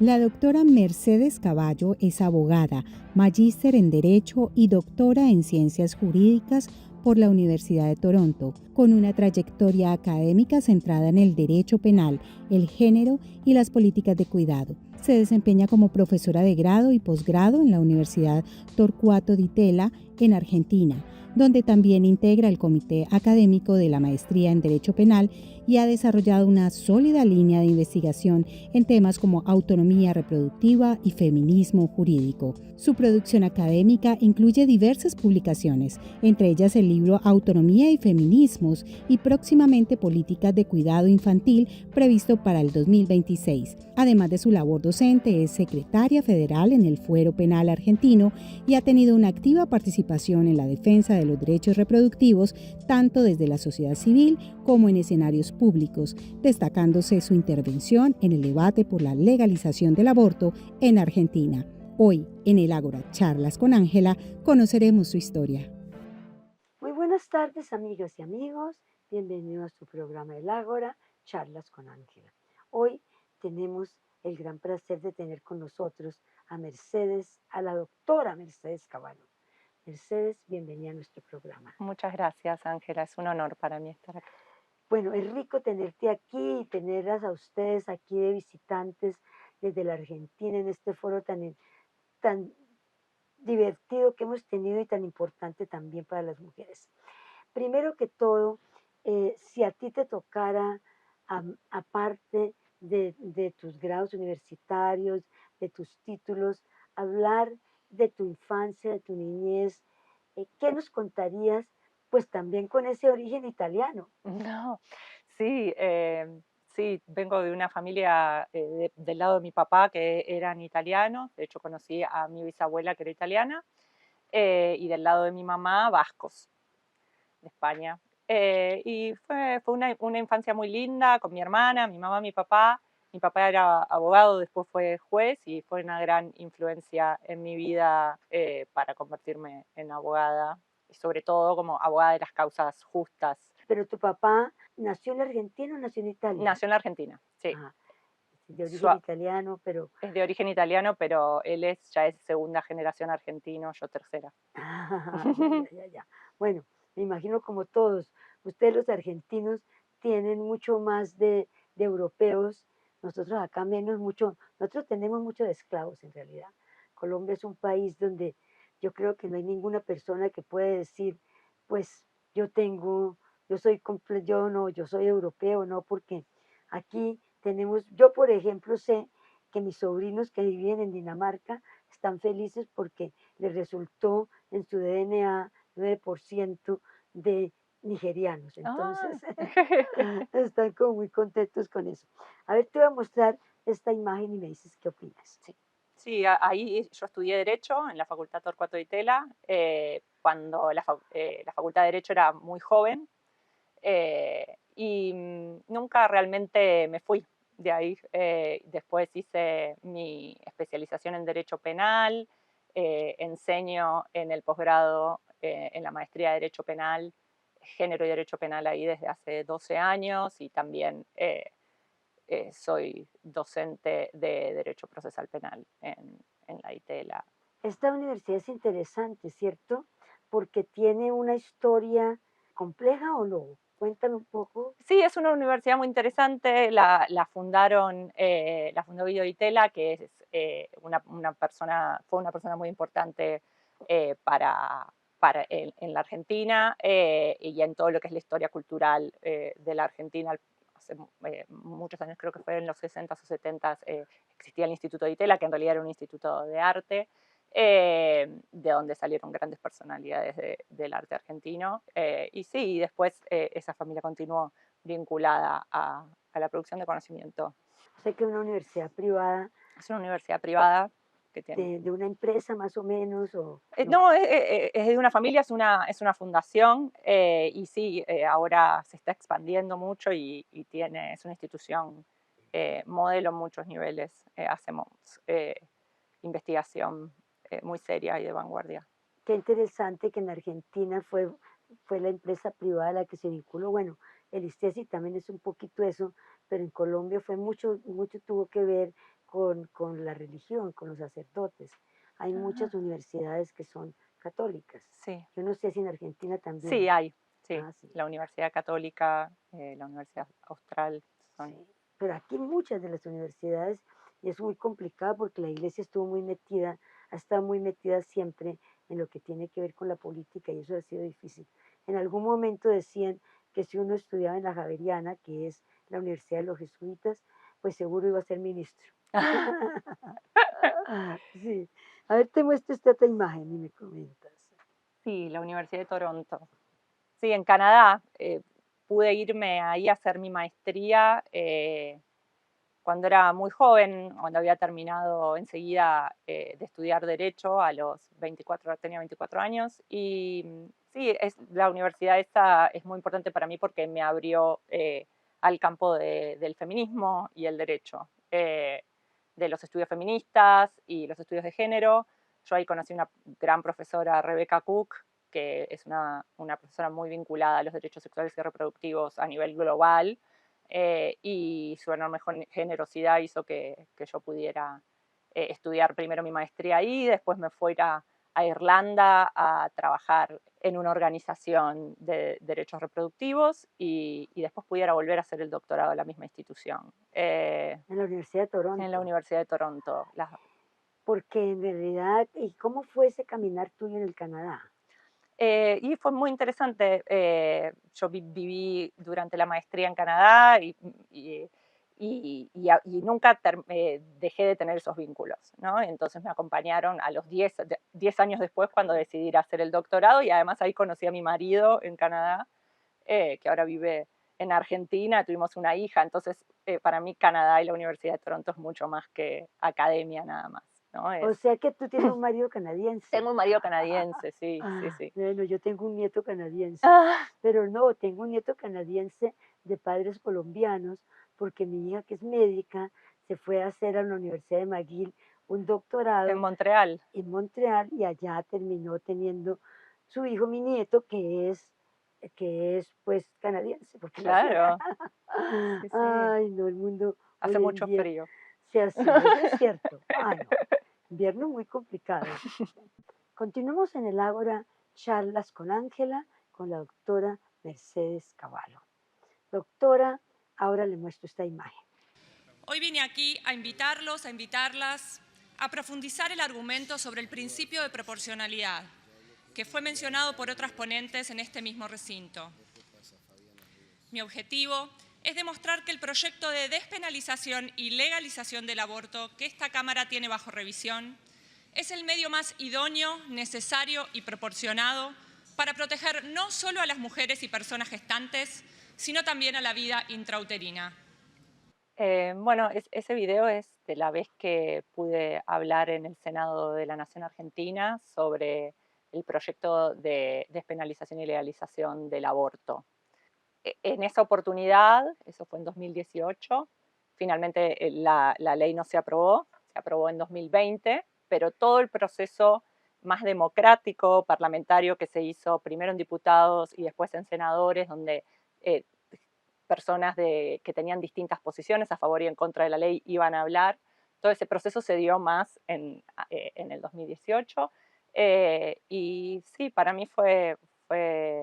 La doctora Mercedes Caballo es abogada, magíster en Derecho y doctora en Ciencias Jurídicas por la Universidad de Toronto, con una trayectoria académica centrada en el derecho penal, el género y las políticas de cuidado. Se desempeña como profesora de grado y posgrado en la Universidad Torcuato Di Tella en Argentina, donde también integra el comité académico de la maestría en Derecho Penal y ha desarrollado una sólida línea de investigación en temas como autonomía reproductiva y feminismo jurídico. Su producción académica incluye diversas publicaciones, entre ellas el libro Autonomía y Feminismos y próximamente Políticas de Cuidado Infantil, previsto para el 2026. Además de su labor docente, es secretaria federal en el Fuero Penal Argentino y ha tenido una activa participación en la defensa de los derechos reproductivos, tanto desde la sociedad civil como en escenarios públicos, destacándose su intervención en el debate por la legalización del aborto en Argentina. Hoy, en el Ágora Charlas con Ángela, conoceremos su historia. Muy buenas tardes, amigas y amigos. Bienvenidos a su programa El Ágora, Charlas con Ángela. Hoy tenemos el gran placer de tener con nosotros a la doctora Mercedes Caballo. Mercedes, bienvenida a nuestro programa. Muchas gracias, Ángela. Es un honor para mí estar acá. Bueno, es rico tenerte aquí y tenerlas a ustedes aquí de visitantes desde la Argentina en este foro tan divertido que hemos tenido y tan importante también para las mujeres. Primero que todo, si a ti te tocara, aparte de tus grados universitarios, de tus títulos, hablar de tu infancia, de tu niñez, ¿qué nos contarías? Pues también con ese origen italiano. No, sí, sí, vengo de una familia del lado de mi papá que eran italianos. De hecho, conocí a mi bisabuela que era italiana, y del lado de mi mamá, vascos, de España. Y fue una infancia muy linda con mi hermana, mi mamá, mi papá. Mi papá era abogado, después fue juez y fue una gran influencia en mi vida para convertirme en abogada, y sobre todo como abogada de las causas justas. Pero tu papá nació en la Argentina o nació en Italia. Nació en la Argentina, sí. Ajá, de Su- origen italiano, pero es de origen italiano, pero ya es segunda generación argentino, yo tercera. ya. Bueno, me imagino como todos, ustedes los argentinos tienen mucho más de europeos, nosotros acá menos mucho, nosotros tenemos mucho de esclavos en realidad. Colombia es un país donde yo creo que no hay ninguna persona que puede decir, pues yo tengo, yo soy yo no, yo soy europeo, no, porque aquí tenemos, yo por ejemplo sé que mis sobrinos que viven en Dinamarca están felices porque les resultó en su DNA 9% de nigerianos. Ah. Entonces, están como muy contentos con eso. A ver, te voy a mostrar esta imagen y me dices qué opinas. Sí, sí, ahí yo estudié Derecho en la Facultad Torcuato Di Tella, cuando la Facultad de Derecho era muy joven, y nunca realmente me fui de ahí. Después hice mi especialización en Derecho Penal, enseño en el posgrado, en la maestría de Derecho Penal, Género y Derecho Penal ahí desde hace 12 años, y también soy docente de Derecho Procesal Penal en la ITELA. Esta universidad es interesante, ¿cierto? Porque tiene una historia compleja o no. Cuéntame un poco. Sí, es una universidad muy interesante. La fundó Guido Di Tella, que es fue una persona muy importante en la Argentina, y en todo lo que es la historia cultural de la Argentina. Hace muchos años, creo que fue en los 60s o 70s, existía el Instituto Di Tella, que en realidad era un instituto de arte, de donde salieron grandes personalidades del arte argentino. Y sí, después esa familia continuó vinculada a la producción de conocimiento. Sé que es una universidad privada Es una universidad privada que tiene... de una empresa más o menos, o no. No, es de una familia, es una fundación, y sí, ahora se está expandiendo mucho y es una institución modelo en muchos niveles. Hacemos investigación muy seria y de vanguardia. Qué interesante que en Argentina fue la empresa privada la que se vinculó. Bueno, el ISTESI también es un poquito eso, pero en Colombia fue mucho tuvo que ver con la religión, con los sacerdotes. Hay Ah, muchas universidades que son católicas. sí, Yo no sé si en Argentina sí, también. hay, sí. Ah, sí, La Universidad Católica, la Universidad Austral son. sí. Pero aquí muchas de las universidades, y es muy complicado porque la iglesia estuvo muy metida, ha estado muy metida siempre en lo que tiene que ver con la política y eso ha sido difícil. En algún momento decían que si uno estudiaba en la Javeriana, que es la Universidad de los Jesuitas, pues seguro iba a ser ministro. Sí. A ver, te muestro esta otra imagen y me comentas. Sí, la Universidad de Toronto. Sí, en Canadá. Pude irme ahí a hacer mi maestría cuando era muy joven, cuando había terminado enseguida de estudiar Derecho a los 24, tenía 24 años. Y sí, la universidad esta es muy importante para mí porque me abrió al campo del feminismo y el derecho, de los estudios feministas y los estudios de género. Yo ahí conocí una gran profesora, Rebecca Cook, que es una profesora muy vinculada a los derechos sexuales y reproductivos a nivel global, y su enorme generosidad hizo que yo pudiera estudiar primero mi maestría ahí, después me fui a Irlanda a trabajar en una organización de derechos reproductivos y después pudiera volver a hacer el doctorado en la misma institución, En la Universidad de en la Toronto. Universidad de Toronto. Porque en realidad, ¿y cómo fue ese caminar tuyo en el Canadá? Y fue muy interesante. Yo viví durante la maestría en Canadá y nunca dejé de tener esos vínculos, ¿no? Entonces me acompañaron a los 10 años después cuando decidí ir a hacer el doctorado y además ahí conocí a mi marido en Canadá, que ahora vive en Argentina, tuvimos una hija. Entonces para mí Canadá y la Universidad de Toronto es mucho más que academia nada más, ¿no? O sea que tú tienes un marido canadiense. Tengo un marido canadiense, sí, sí, sí. Bueno, yo tengo un nieto canadiense, Ah, pero no, tengo un nieto canadiense de padres colombianos, porque mi hija, que es médica, se fue a hacer a la Universidad de McGill un en doctorado Montreal. en Montreal y allá terminó teniendo su hijo, mi nieto, que es pues canadiense, porque nació acá. Claro, sí, sí. Ay, no, el mundo Hace hoy en mucho día frío. se así, eso es cierto. Ah, no, invierno muy complicado. Continuamos en el Ágora charlas con Ángela, con la doctora Mercedes Cavallo. Doctora, ahora le muestro esta imagen. Hoy vine aquí a invitarlos, a invitarlas a profundizar el argumento sobre el principio de proporcionalidad, que fue mencionado por otras ponentes en este mismo recinto. Mi objetivo es demostrar que el proyecto de despenalización y legalización del aborto que esta Cámara tiene bajo revisión es el medio más idóneo, necesario y proporcionado para proteger no solo a las mujeres y personas gestantes, sino también a la vida intrauterina. Bueno, ese video es de la vez que pude hablar en el Senado de la Nación Argentina sobre el proyecto de despenalización y legalización del aborto. En esa oportunidad, eso fue en 2018, finalmente la ley no se aprobó en 2020, pero todo el proceso más democrático, parlamentario, que se hizo primero en diputados y después en senadores, donde eh, personas que tenían distintas posiciones a favor y en contra de la ley iban a hablar. Todo ese proceso se dio más en el 2018. Y sí, para mí fue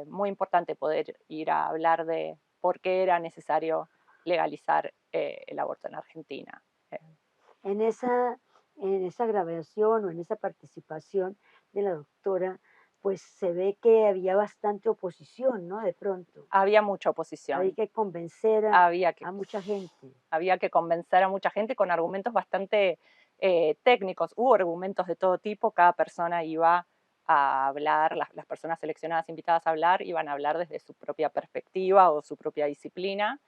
muy importante poder ir a hablar de por qué era necesario legalizar el aborto en Argentina. En esa grabación o en esa participación de la doctora, pues se ve que había bastante oposición, ¿no? De pronto. Había mucha Había oposición, que convencer había que, a mucha gente. había que convencer a mucha gente con argumentos bastante técnicos. Hubo argumentos de todo tipo, cada persona iba a hablar, las personas seleccionadas, invitadas a hablar, iban a hablar desde su propia perspectiva o su propia disciplina.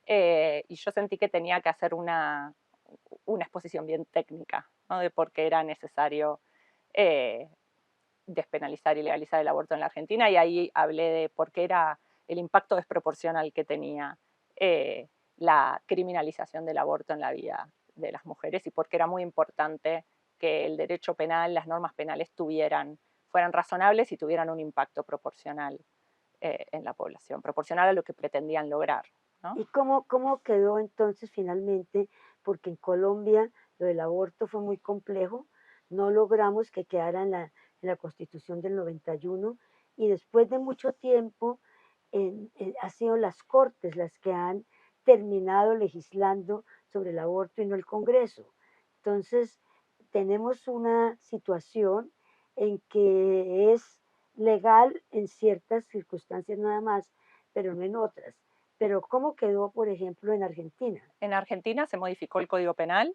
Y yo sentí que tenía que hacer una exposición bien técnica, ¿no? De por qué era necesario eh, despenalizar y legalizar el aborto en la Argentina, y ahí hablé de por qué era el impacto desproporcional que tenía la criminalización del aborto en la vida de las mujeres y por qué era muy importante que el derecho penal, las normas penales fueran razonables y tuvieran un impacto proporcional en la población, proporcional a lo que pretendían lograr, ¿no? ¿Y cómo quedó entonces finalmente? Porque en Colombia lo del aborto fue muy complejo, no logramos que quedara en la Constitución del 91 y después de mucho tiempo ha sido las Cortes las que han terminado legislando sobre el aborto y no el Congreso. Entonces, tenemos una situación en que es legal en ciertas circunstancias nada más, pero no en otras. Pero ¿cómo quedó, por ejemplo, en Argentina? En Argentina se modificó el Código Penal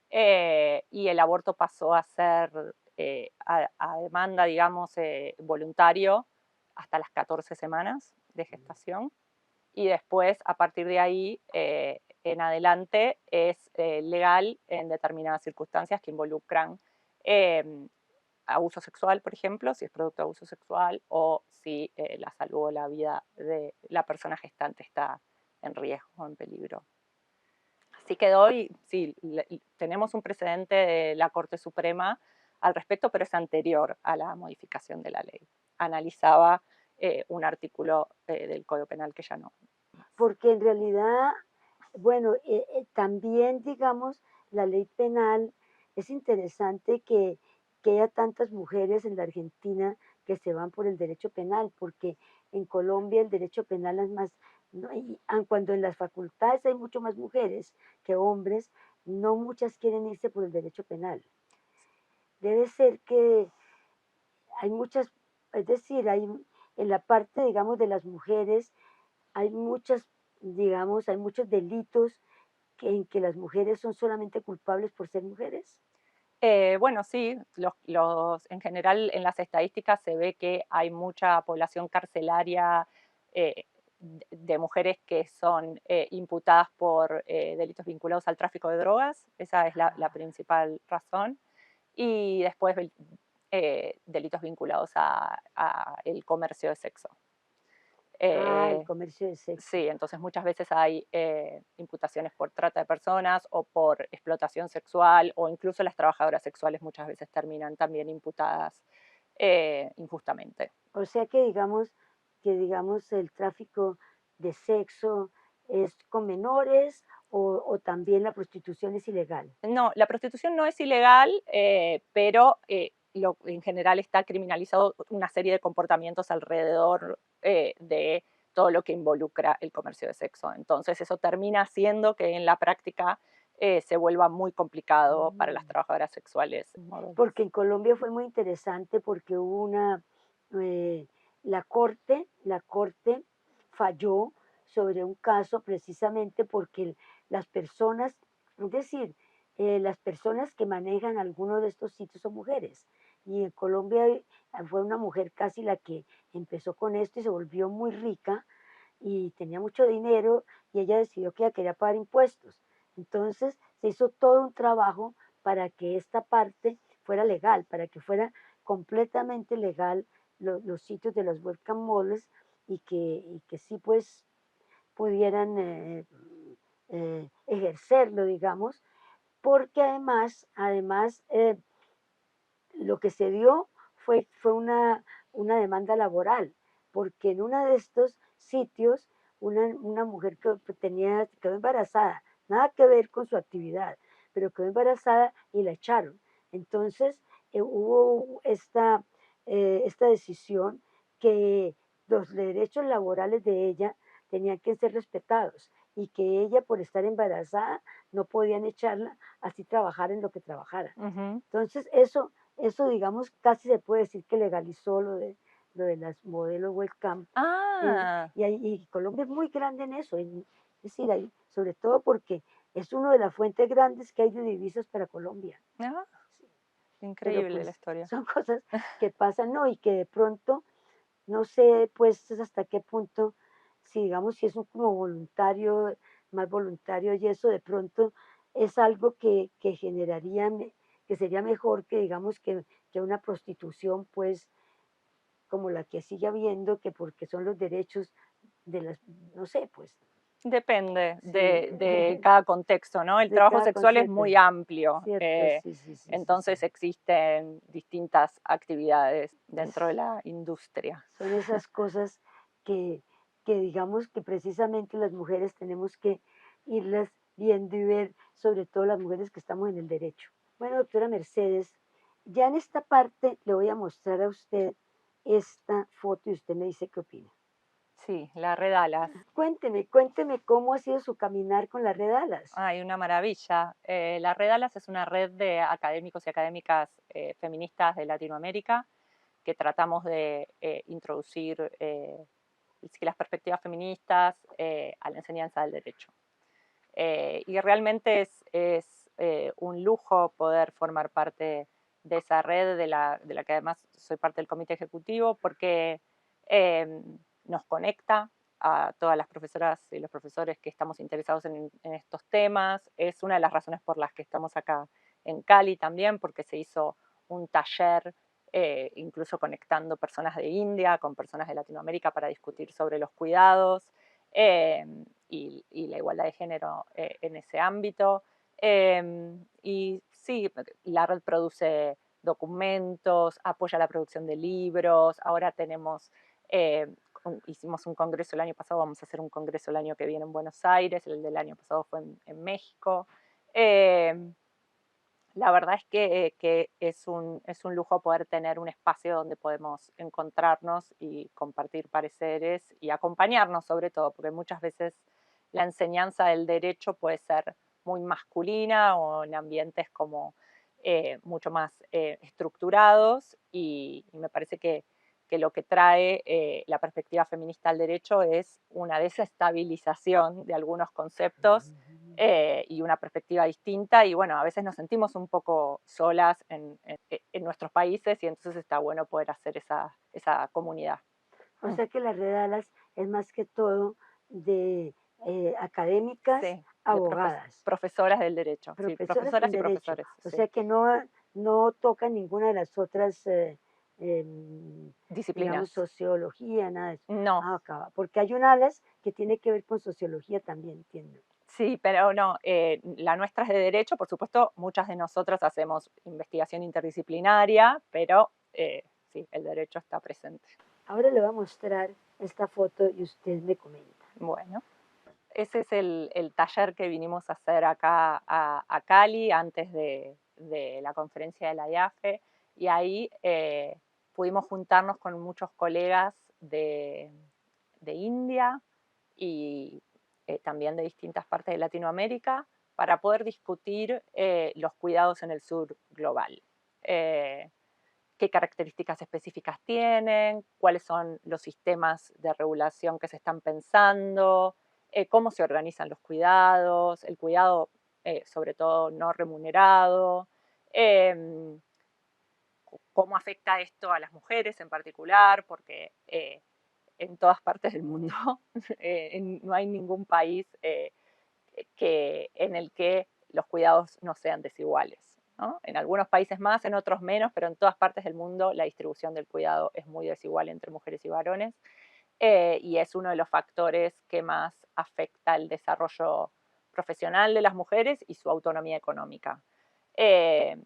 y el aborto pasó a ser a demanda, digamos, voluntario hasta las 14 semanas de gestación. Y después, a partir de ahí en adelante, es legal en determinadas circunstancias que involucran abuso sexual, por ejemplo, si es producto de abuso sexual o si la salud o la vida de la persona gestante está en riesgo o en peligro. Así quedó y sí, tenemos un precedente de la Corte Suprema al respecto, pero es anterior a la modificación de la ley. Analizaba un artículo del Código Penal que ya no. Porque en realidad, bueno, también, digamos, la ley penal, es interesante que haya tantas mujeres en la Argentina que se van por el derecho penal, porque en Colombia el derecho penal es más, no, cuando en las facultades hay mucho más mujeres que hombres, no muchas quieren irse por el derecho penal. Debe ser que hay muchas, es decir, hay en la parte, digamos, de las mujeres, hay muchas, digamos, hay muchos delitos en que las mujeres son solamente culpables por ser mujeres. Bueno, sí, en general en las estadísticas se ve que hay mucha población carcelaria de mujeres que son imputadas por delitos vinculados al tráfico de drogas, esa es la principal razón, y después delitos vinculados a el comercio de sexo. El comercio de sexo. Sí, entonces muchas veces hay imputaciones por trata de personas o por explotación sexual o incluso las trabajadoras sexuales muchas veces terminan también imputadas injustamente. O sea que digamos el tráfico de sexo es con menores o también la prostitución es ilegal. No, la prostitución no es ilegal, pero en general está criminalizado una serie de comportamientos alrededor de todo lo que involucra el comercio de sexo. Entonces eso termina haciendo que en la práctica se vuelva muy complicado para las trabajadoras sexuales. Porque en Colombia fue muy interesante porque hubo eh, la corte falló sobre un caso precisamente porque las personas, es decir, las personas que manejan algunos de estos sitios son mujeres. Y en Colombia fue una mujer casi la que empezó con esto y se volvió muy rica y tenía mucho dinero y ella decidió que ella quería pagar impuestos. Entonces se hizo todo un trabajo para que esta parte fuera legal, para que fuera completamente legal los sitios de los welcome malls y que sí pues pudieran ejercerlo, digamos, porque además lo que se dio fue una demanda laboral, porque en uno de estos sitios una mujer que quedó embarazada, nada que ver con su actividad, pero quedó embarazada y la echaron. Entonces hubo esta decisión que los derechos laborales de ella tenían que ser respetados y que ella por estar embarazada no podían echarla así trabajar en lo que trabajara. Ujú. Entonces eso digamos casi se puede decir que legalizó lo de las modelos webcam. Ah, Y Colombia es muy grande en eso, es decir, sobre todo porque es una de las fuentes grandes que hay de divisas para Colombia. ah, Sí, pero increíble la pues historia. son cosas que pasan, ¿no? Y que de pronto, no sé pues hasta qué punto, si digamos, si es un como voluntario, más voluntario y eso de pronto es algo que generaría, que sería mejor que digamos que una prostitución pues como la que sigue habiendo, que porque son los derechos de las, no sé, pues, Depende sí, de cada contexto, ¿no? El de trabajo cada sexual es concepto, muy amplio, ¿cierto? Sí, sí, sí, sí, sí. entonces existen distintas actividades dentro de la industria. Son esas cosas que, que digamos que precisamente las mujeres tenemos que irlas viendo y ver, sobre todo las mujeres que estamos en el derecho. Bueno, doctora Mercedes, ya en esta parte le voy a mostrar a usted esta foto y usted me dice qué opina. Sí, la red Alas. Cuénteme cómo ha sido su caminar con la red Alas. Ay, una maravilla. La red Alas es una red de académicos y académicas feministas de Latinoamérica que tratamos de introducir las perspectivas feministas a la enseñanza del derecho. Y realmente es un lujo poder formar parte de esa red de la que además soy parte del comité ejecutivo porque nos conecta a todas las profesoras y los profesores que estamos interesados en estos temas. Es una de las razones por las que estamos acá en Cali también, porque se hizo un taller incluso conectando personas de India con personas de Latinoamérica para discutir sobre los cuidados y la igualdad de género en ese ámbito. Y sí, la red produce documentos, apoya la producción de libros, ahora tenemos, hicimos un congreso el año pasado, vamos a hacer un congreso el año que viene en Buenos Aires, el del año pasado fue en México. La verdad es que es un lujo poder tener un espacio donde podemos encontrarnos y compartir pareceres y acompañarnos sobre todo, porque muchas veces la enseñanza del derecho puede ser muy masculina o en ambientes como mucho más estructurados y me parece que lo que trae la perspectiva feminista al derecho es una desestabilización de algunos conceptos y una perspectiva distinta y bueno, a veces nos sentimos un poco solas en nuestros países y entonces está bueno poder hacer esa comunidad. O sea que la red Alas es más que todo de académicas, Sí, de abogadas, profesoras del derecho, sí, profesoras en profesoras y derecho. profesores, O sí. sea que no toca ninguna de las otras, digamos, Disciplinas. sociología, nada de eso. No, Ah, acaba. Porque hay un Alas que tiene que ver con sociología también, entiendo. sí, pero no, la nuestra es de derecho, por supuesto, muchas de nosotras hacemos investigación interdisciplinaria, pero sí, el derecho está presente. Ahora le voy a mostrar esta foto y usted me comenta. Bueno. Ese es el taller que vinimos a hacer acá a Cali antes de la conferencia de la IAFE y ahí pudimos juntarnos con muchos colegas de India y también de distintas partes de Latinoamérica para poder discutir los cuidados en el sur global. Qué características específicas tienen, cuáles son los sistemas de regulación que se están pensando, cómo se organizan los cuidados, el cuidado sobre todo no remunerado, eh, cómo afecta esto a las mujeres en particular, porque en todas partes del mundo no hay ningún país en el que los cuidados no sean desiguales, ¿no? En algunos países más, en otros menos, pero en todas partes del mundo la distribución del cuidado es muy desigual entre mujeres y varones y es uno de los factores que más afecta el desarrollo profesional de las mujeres y su autonomía económica.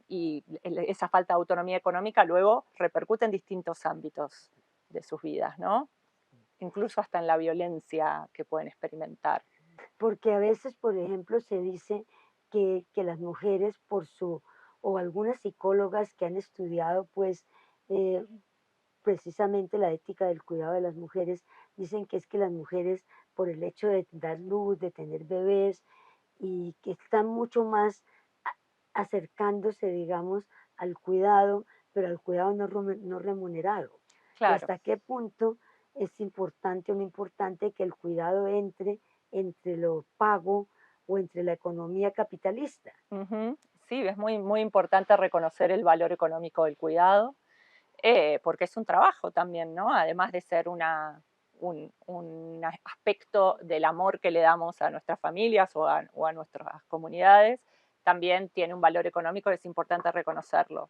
Y esa falta de autonomía económica luego repercute en distintos ámbitos de sus vidas, ¿no? Incluso hasta en la violencia que pueden experimentar. Porque a veces, por ejemplo, se dice que las mujeres o algunas psicólogas que han estudiado pues eh, precisamente la ética del cuidado de las mujeres, dicen que es que las mujeres por el hecho de dar luz, de tener bebés y que están mucho más acercándose, digamos, al cuidado, pero al cuidado no remunerado. Y Claro. hasta qué punto es importante o no importante que el cuidado entre lo pago o entre la economía capitalista. Ujú. Sí, es muy, muy importante reconocer el valor económico del cuidado, porque es un trabajo también, ¿no? Además de ser un aspecto del amor que le damos a nuestras familias o a nuestras comunidades, también tiene un valor económico y es importante reconocerlo.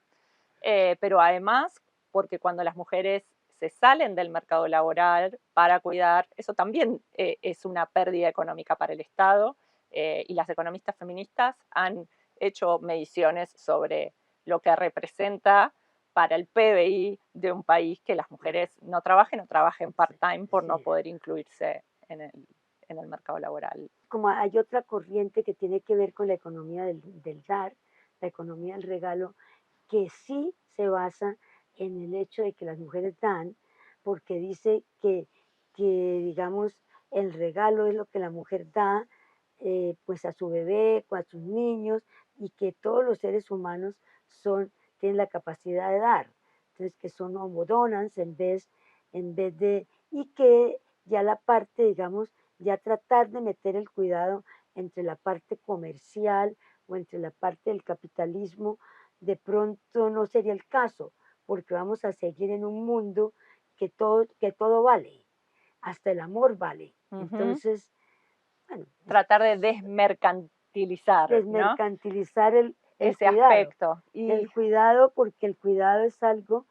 Pero además, porque cuando las mujeres se salen del mercado laboral para cuidar, eso también es una pérdida económica para el Estado y las economistas feministas han hecho mediciones sobre lo que representa para el PBI de un país que las mujeres no trabajen o trabajen part-time por no Sí. poder incluirse en el mercado laboral. como hay otra corriente que tiene que ver con la economía del dar, la economía del regalo, que sí se basa en el hecho de que las mujeres dan, porque dice que digamos, el regalo es lo que la mujer da, pues a su bebé, o a sus niños, y que todos los seres humanos tienen la capacidad de dar. Entonces, que son homodonans en vez de, y que ya la parte, digamos, ya tratar de meter el cuidado entre la parte comercial o entre la parte del capitalismo, de pronto no sería el caso, porque vamos a seguir en un mundo que todo vale, hasta el amor vale. Entonces, bueno, tratar de desmercantilizar, ¿no? desmercantilizar el Ese cuidado. aspecto. El cuidado, porque el cuidado es algo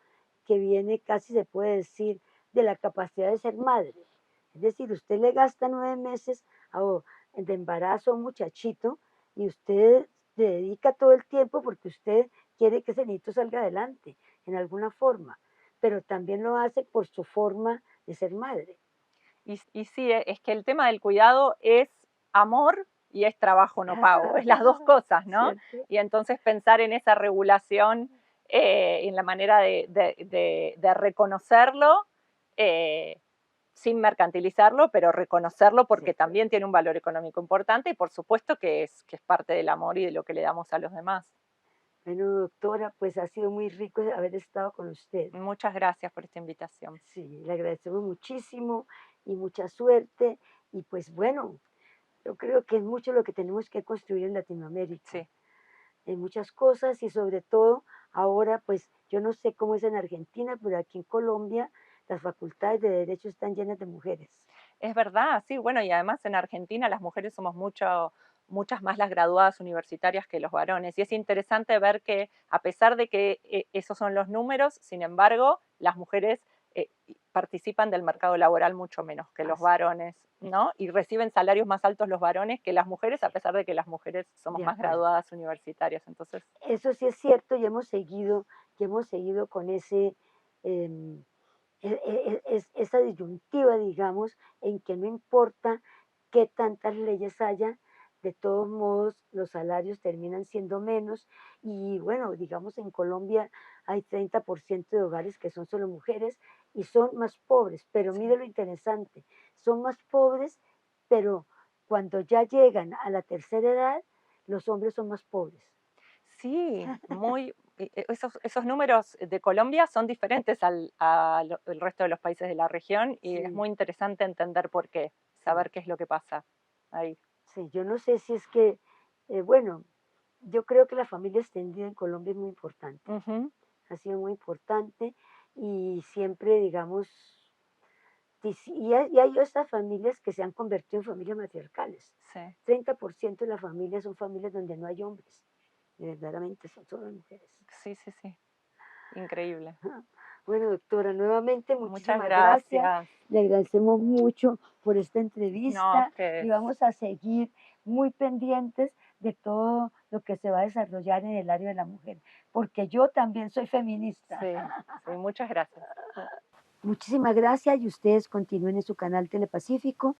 que viene casi, se puede decir, de la capacidad de ser madre. Es decir, usted le gasta 9 meses de embarazo a un muchachito y usted le dedica todo el tiempo porque usted quiere que ese niñito salga adelante en alguna forma, pero también lo hace por su forma de ser madre. Y sí, es que el tema del cuidado es amor y es trabajo no pago, es las dos cosas, ¿no? ¿Cierto? Y entonces pensar en esa regulación, en la manera de reconocerlo, sin mercantilizarlo, pero reconocerlo porque Sí. también tiene un valor económico importante y por supuesto que es parte del amor y de lo que le damos a los demás. Bueno, doctora, pues ha sido muy rico haber estado con usted. Muchas gracias por esta invitación. Sí, le agradecemos muchísimo y mucha suerte. Y pues bueno, yo creo que es mucho lo que tenemos que construir en Latinoamérica, Sí. en muchas cosas y sobre todo ahora, pues yo no sé cómo es en Argentina, pero aquí en Colombia las facultades de Derecho están llenas de mujeres. Es verdad, sí, bueno, y además en Argentina las mujeres somos muchas más las graduadas universitarias que los varones. Y es interesante ver que a pesar de que esos son los números, sin embargo, las mujeres participan del mercado laboral mucho menos que los Así, varones, ¿no? Y reciben salarios más altos los varones que las mujeres, a pesar de que las mujeres somos de más acuerdo. graduadas universitarias. Entonces, Eso sí es cierto y hemos seguido con em, esa disyuntiva, digamos, en que no importa qué tantas leyes haya, de todos modos los salarios terminan siendo menos y bueno, digamos en Colombia hay 30% de hogares que son solo mujeres y son más pobres, pero sí. mire lo interesante, son más pobres, pero cuando ya llegan a la tercera edad, los hombres son más pobres. Sí, esos números de Colombia son diferentes al resto de los países de la región y es Sí, muy interesante entender por qué, sí. saber qué es lo que pasa ahí. Sí, yo no sé si es que, bueno, yo creo que la familia extendida en Colombia es muy importante, Ujú, ha sido muy importante y siempre, digamos, y hay estas familias que se han convertido en familias matriarcales. sí, 30% de las familias son familias donde no hay hombres, y verdaderamente son solo mujeres. sí, sí, sí, increíble. Bueno, doctora, nuevamente Muchas muchísimas gracias. gracias. Le agradecemos mucho por esta No, a entrevista y ustedes. vamos a seguir muy pendientes de todo lo que se va a desarrollar en el área de la mujer, porque yo también soy feminista. Sí, sí, muchas gracias. Muchísimas gracias y ustedes continúen en su canal Telepacífico.